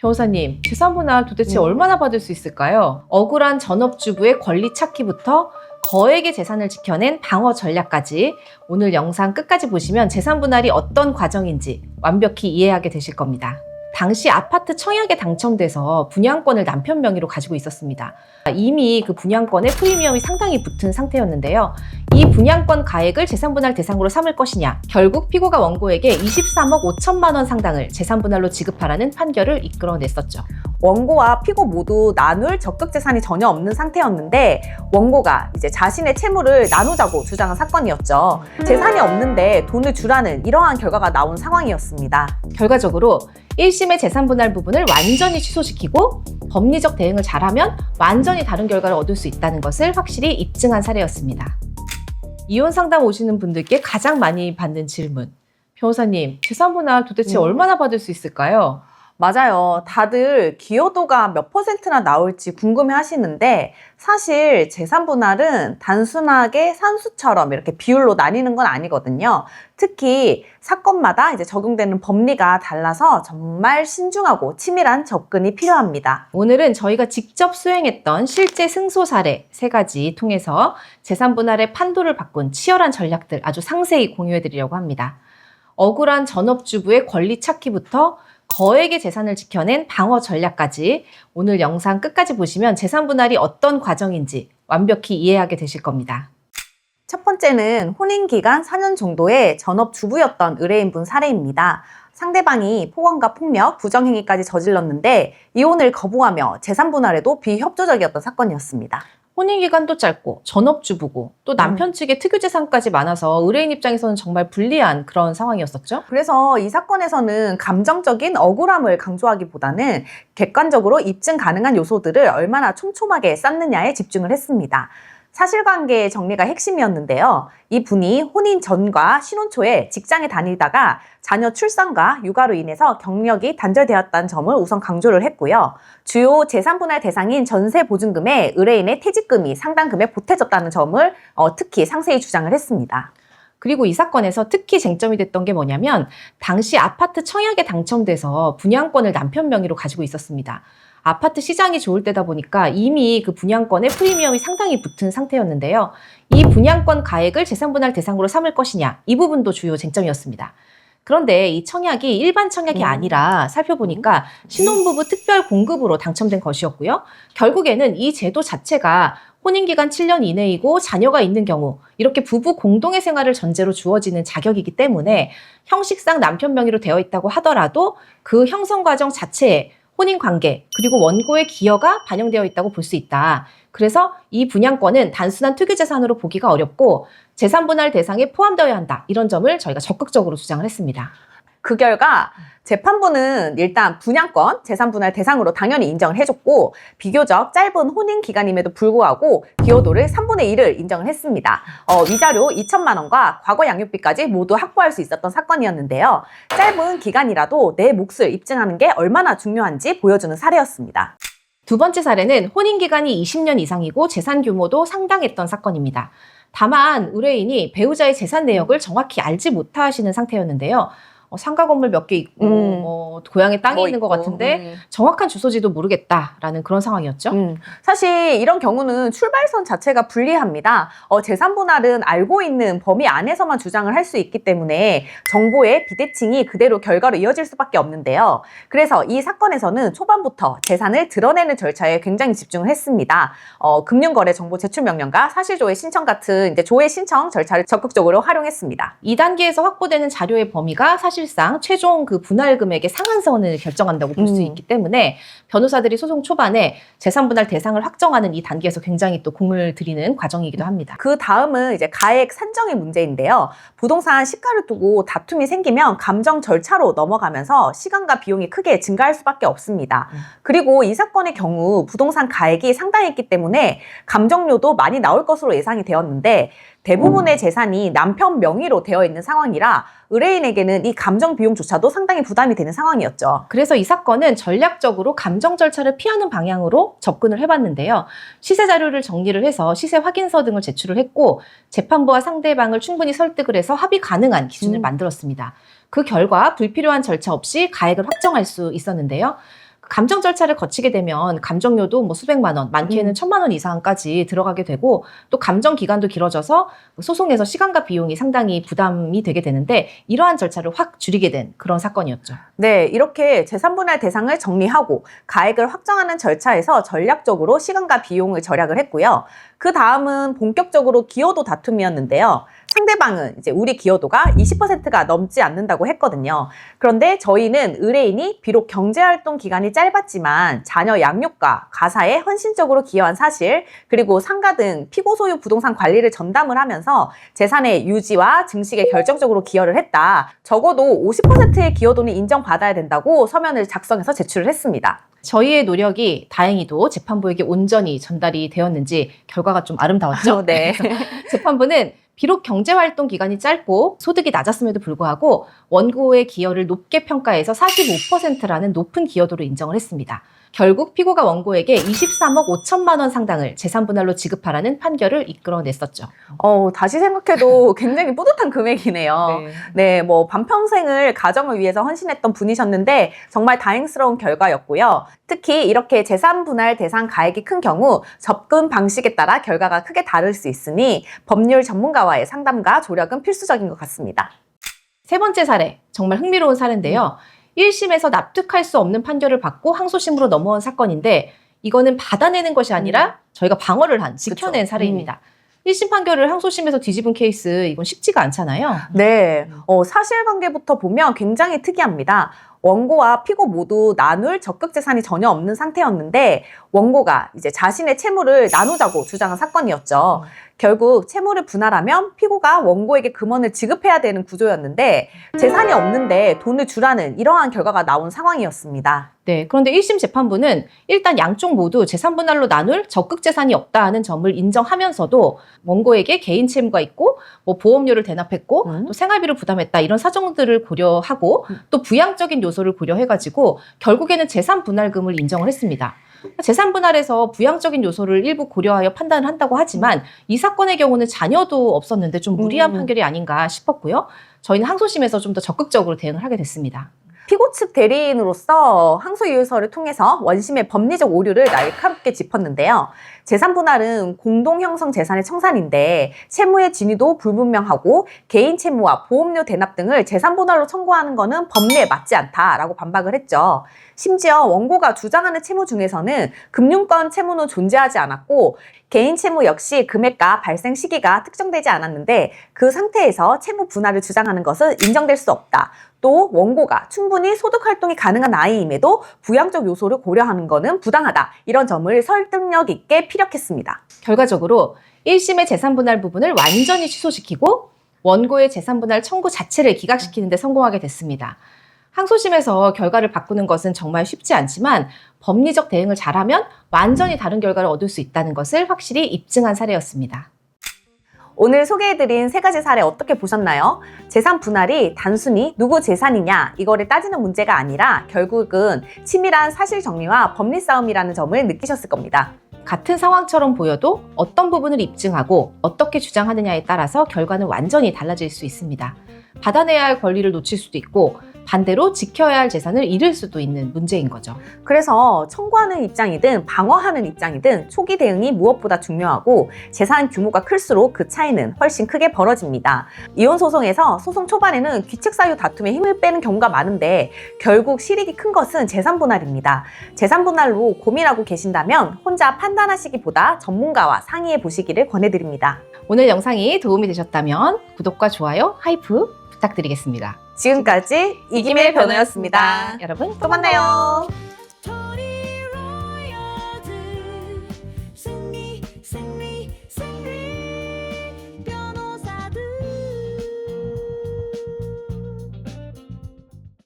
변호사님, 재산분할 도대체 얼마나 받을 수 있을까요? 억울한 전업주부의 권리 찾기부터 거액의 재산을 지켜낸 방어 전략까지 오늘 영상 끝까지 보시면 재산분할이 어떤 과정인지 완벽히 이해하게 되실 겁니다. 당시 아파트 청약에 당첨돼서 분양권을 남편 명의로 가지고 있었습니다. 이미 그 분양권에 프리미엄이 상당히 붙은 상태였는데요. 이 분양권 가액을 재산분할 대상으로 삼을 것이냐, 결국 피고가 원고에게 23억 5천만 원 상당을 재산분할로 지급하라는 판결을 이끌어냈었죠. 원고와 피고 모두 나눌 적극 재산이 전혀 없는 상태였는데 원고가 이제 자신의 채무를 나누자고 주장한 사건이었죠. 재산이 없는데 돈을 주라는 이러한 결과가 나온 상황이었습니다. 결과적으로 1심의 재산분할 부분을 완전히 취소시키고 법리적 대응을 잘하면 완전히 다른 결과를 얻을 수 있다는 것을 확실히 입증한 사례였습니다. 이혼 상담 오시는 분들께 가장 많이 받는 질문. 변호사님, 재산분할 도대체 얼마나 받을 수 있을까요? 맞아요. 다들 기여도가 몇 %나 나올지 궁금해 하시는데 사실 재산분할은 단순하게 산수처럼 이렇게 비율로 나뉘는 건 아니거든요. 특히 사건마다 이제 적용되는 법리가 달라서 정말 신중하고 치밀한 접근이 필요합니다. 오늘은 저희가 직접 수행했던 실제 승소 사례 3가지 통해서 재산분할의 판도를 바꾼 치열한 전략들 아주 상세히 공유해 드리려고 합니다. 억울한 전업주부의 권리 찾기부터 거액의 재산을 지켜낸 방어 전략까지 오늘 영상 끝까지 보시면 재산분할이 어떤 과정인지 완벽히 이해하게 되실 겁니다. 첫 번째는 혼인기간 4년 정도의 전업주부였던 의뢰인분 사례입니다. 상대방이 폭언과 폭력, 부정행위까지 저질렀는데 이혼을 거부하며 재산분할에도 비협조적이었던 사건이었습니다. 혼인기간도 짧고 전업주부고 또 남편 측의 특유재산까지 많아서 의뢰인 입장에서는 정말 불리한 그런 상황이었었죠. 그래서 이 사건에서는 감정적인 억울함을 강조하기보다는 객관적으로 입증 가능한 요소들을 얼마나 촘촘하게 쌓느냐에 집중을 했습니다. 사실관계의 정리가 핵심이었는데요. 이 분이 혼인 전과 신혼 초에 직장에 다니다가 자녀 출산과 육아로 인해서 경력이 단절되었다는 점을 우선 강조를 했고요. 주요 재산분할 대상인 전세보증금에 의뢰인의 퇴직금이 상당 금액 보태졌다는 점을 특히 상세히 주장을 했습니다. 그리고 이 사건에서 특히 쟁점이 됐던 게 뭐냐면 당시 아파트 청약에 당첨돼서 분양권을 남편 명의로 가지고 있었습니다. 아파트 시장이 좋을 때다 보니까 이미 그 분양권에 프리미엄이 상당히 붙은 상태였는데요. 이 분양권 가액을 재산분할 대상으로 삼을 것이냐, 이 부분도 주요 쟁점이었습니다. 그런데 이 청약이 일반 청약이 아니라 살펴보니까 신혼부부 특별 공급으로 당첨된 것이었고요. 결국에는 이 제도 자체가 혼인기간 7년 이내이고 자녀가 있는 경우 이렇게 부부 공동의 생활을 전제로 주어지는 자격이기 때문에 형식상 남편 명의로 되어 있다고 하더라도 그 형성 과정 자체에 혼인관계 그리고 원고의 기여가 반영되어 있다고 볼 수 있다. 그래서 이 분양권은 단순한 특유재산으로 보기가 어렵고 재산분할 대상에 포함되어야 한다. 이런 점을 저희가 적극적으로 주장을 했습니다. 그 결과 재판부는 일단 분양권 재산분할 대상으로 당연히 인정을 해줬고 비교적 짧은 혼인 기간임에도 불구하고 기여도를 3분의 1을 인정을 했습니다. 위자료 2천만 원과 과거 양육비까지 모두 확보할 수 있었던 사건이었는데요. 짧은 기간이라도 내 몫을 입증하는 게 얼마나 중요한지 보여주는 사례였습니다. 두 번째 사례는 혼인기간이 20년 이상이고 재산 규모도 상당했던 사건입니다. 다만 의뢰인이 배우자의 재산 내역을 정확히 알지 못하시는 상태였는데요. 상가 건물 몇 개 있고 고향에 땅이 있는 것 같은데 정확한 주소지도 모르겠다라는 그런 상황이었죠. 사실 이런 경우는 출발선 자체가 불리합니다. 재산분할은 알고 있는 범위 안에서만 주장을 할 수 있기 때문에 정보의 비대칭이 그대로 결과로 이어질 수밖에 없는데요. 그래서 이 사건에서는 초반부터 재산을 드러내는 절차에 굉장히 집중을 했습니다. 금융거래 정보 제출 명령과 사실조회 신청 같은 이제 조회 신청 절차를 적극적으로 활용했습니다. 2단계에서 확보되는 자료의 범위가 사실상 최종 그 분할 금액의 상한선을 결정한다고 볼 수 있기 때문에 변호사들이 소송 초반에 재산분할 대상을 확정하는 이 단계에서 굉장히 또 공을 들이는 과정이기도 합니다. 그 다음은 이제 가액 산정의 문제인데요. 부동산 시가를 두고 다툼이 생기면 감정 절차로 넘어가면서 시간과 비용이 크게 증가할 수밖에 없습니다. 그리고 이 사건의 경우 부동산 가액이 상당했기 때문에 감정료도 많이 나올 것으로 예상이 되었는데 대부분의 재산이 남편 명의로 되어 있는 상황이라 의뢰인에게는 이 감정 비용조차도 상당히 부담이 되는 상황이었죠. 그래서 이 사건은 전략적으로 감정 절차를 피하는 방향으로 접근을 해봤는데요. 시세 자료를 정리를 해서 시세 확인서 등을 제출을 했고 재판부와 상대방을 충분히 설득을 해서 합의 가능한 기준을 만들었습니다. 그 결과 불필요한 절차 없이 가액을 확정할 수 있었는데요. 감정 절차를 거치게 되면 감정료도 뭐 수백만 원, 많게는 1,000만 원 이상까지 들어가게 되고 또 감정 기간도 길어져서 소송에서 시간과 비용이 상당히 부담이 되게 되는데 이러한 절차를 확 줄이게 된 그런 사건이었죠. 네, 이렇게 재산분할 대상을 정리하고 가액을 확정하는 절차에서 전략적으로 시간과 비용을 절약을 했고요. 그 다음은 본격적으로 기여도 다툼이었는데요. 상대방은 이제 우리 기여도가 20%가 넘지 않는다고 했거든요. 그런데 저희는 의뢰인이 비록 경제활동 기간이 짧았지만 자녀 양육과 가사에 헌신적으로 기여한 사실, 그리고 상가 등 피고 소유 부동산 관리를 전담을 하면서 재산의 유지와 증식에 결정적으로 기여를 했다. 적어도 50%의 기여도는 인정받아야 된다고 서면을 작성해서 제출을 했습니다. 저희의 노력이 다행히도 재판부에게 온전히 전달이 되었는지 결과가 좀 아름다웠죠. 네. 재판부는 비록 경제활동 기간이 짧고 소득이 낮았음에도 불구하고 원고의 기여를 높게 평가해서 45%라는 높은 기여도를 인정을 했습니다. 결국 피고가 원고에게 23억 5천만 원 상당을 재산분할로 지급하라는 판결을 이끌어냈었죠. 다시 생각해도 굉장히 뿌듯한 금액이네요. 네, 뭐 반평생을 가정을 위해서 헌신했던 분이셨는데 정말 다행스러운 결과였고요. 특히 이렇게 재산분할 대상 가액이 큰 경우 접근 방식에 따라 결과가 크게 다를 수 있으니 법률 전문가와의 상담과 조력은 필수적인 것 같습니다. 세 번째 사례, 정말 흥미로운 사례인데요. 1심에서 납득할 수 없는 판결을 받고 항소심으로 넘어온 사건인데 이거는 받아내는 것이 아니라 저희가 방어를 한, 지켜낸 사례입니다. 1심 판결을 항소심에서 뒤집은 케이스, 이건 쉽지가 않잖아요. 네, 사실관계부터 보면 굉장히 특이합니다. 원고와 피고 모두 나눌 적극 재산이 전혀 없는 상태였는데 원고가 이제 자신의 채무를 나누자고 주장한 사건이었죠. 결국 채무를 분할하면 피고가 원고에게 금원을 지급해야 되는 구조였는데 재산이 없는데 돈을 주라는 이러한 결과가 나온 상황이었습니다. 네, 그런데 1심 재판부는 일단 양쪽 모두 재산 분할로 나눌 적극 재산이 없다는 점을 인정하면서도 원고에게 개인 채무가 있고 뭐 보험료를 대납했고 또 생활비를 부담했다 이런 사정들을 고려하고 또 부양적인 요소를 고려해가지고 결국에는 재산 분할금을 인정을 했습니다. 재산 분할에서 부양적인 요소를 일부 고려하여 판단을 한다고 하지만 이 사건의 경우는 자녀도 없었는데 좀 무리한 판결이 아닌가 싶었고요. 저희는 항소심에서 좀 더 적극적으로 대응을 하게 됐습니다. 피고 측 대리인으로서 항소이유서를 통해서 원심의 법리적 오류를 날카롭게 짚었는데요. 재산 분할은 공동 형성 재산의 청산인데 채무의 진위도 불분명하고 개인 채무와 보험료 대납 등을 재산 분할로 청구하는 것은 법리에 맞지 않다라고 반박을 했죠. 심지어 원고가 주장하는 채무 중에서는 금융권 채무는 존재하지 않았고 개인 채무 역시 금액과 발생 시기가 특정되지 않았는데 그 상태에서 채무 분할을 주장하는 것은 인정될 수 없다. 또 원고가 충분히 소득 활동이 가능한 아이임에도 부양적 요소를 고려하는 것은 부당하다. 이런 점을 설득력 있게 피력했습니다. 결과적으로 1심의 재산 분할 부분을 완전히 취소시키고 원고의 재산 분할 청구 자체를 기각시키는 데 성공하게 됐습니다. 항소심에서 결과를 바꾸는 것은 정말 쉽지 않지만 법리적 대응을 잘하면 완전히 다른 결과를 얻을 수 있다는 것을 확실히 입증한 사례였습니다. 오늘 소개해드린 세 가지 사례 어떻게 보셨나요? 재산 분할이 단순히 누구 재산이냐 이거를 따지는 문제가 아니라 결국은 치밀한 사실 정리와 법리 싸움이라는 점을 느끼셨을 겁니다. 같은 상황처럼 보여도 어떤 부분을 입증하고 어떻게 주장하느냐에 따라서 결과는 완전히 달라질 수 있습니다. 받아내야 할 권리를 놓칠 수도 있고 반대로 지켜야 할 재산을 잃을 수도 있는 문제인 거죠. 그래서 청구하는 입장이든 방어하는 입장이든 초기 대응이 무엇보다 중요하고 재산 규모가 클수록 그 차이는 훨씬 크게 벌어집니다. 이혼 소송에서 소송 초반에는 귀책 사유 다툼에 힘을 빼는 경우가 많은데 결국 실익이 큰 것은 재산 분할입니다. 재산 분할로 고민하고 계신다면 혼자 판단하시기보다 전문가와 상의해 보시기를 권해드립니다. 오늘 영상이 도움이 되셨다면 구독과 좋아요, 하이프 부탁드리겠습니다. 지금까지 이김의 변호였습니다. 여러분 또 만나요. 승리